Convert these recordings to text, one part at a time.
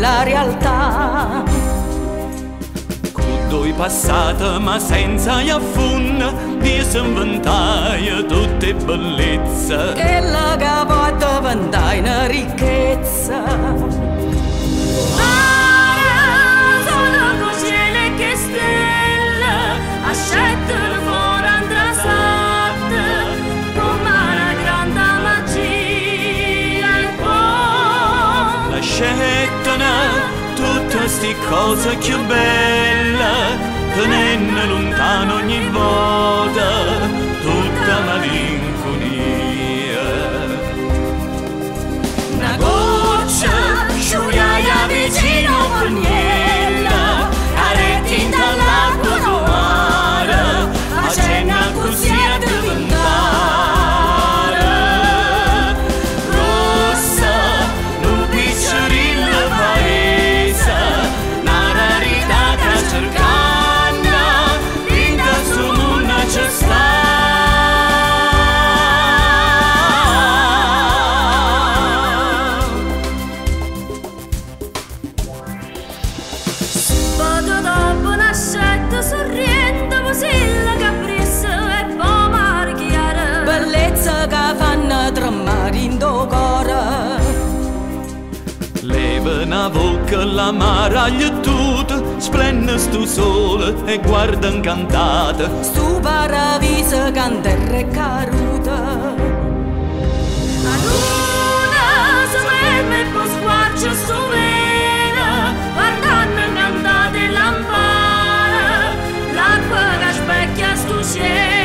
la realtà. Con due passate ma senza affunna, di s'inventare tutte bellezze. Che la capota vantà in ricchezza. Tutte sti cose più belle, tenendo lontano ogni volta tutta malinconia. Una goccia sciuriaia vicino al miele, aretti dall'acqua no mare, accenna così a diventare. Leva una bocca la maraglia tutta, splende stu sole e guarda incantata. Stu paradiso canterra e caruta. La luna si ferma e poi squarcia su vela, guardando incantate lampare, l'acqua che specchia stu cielo.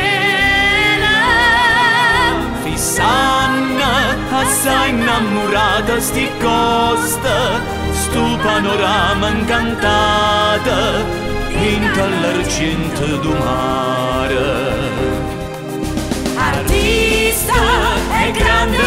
Fissanna, assai innamorata sti costa, stu panorama incantata, vinta all'argento du mare. Artista e grande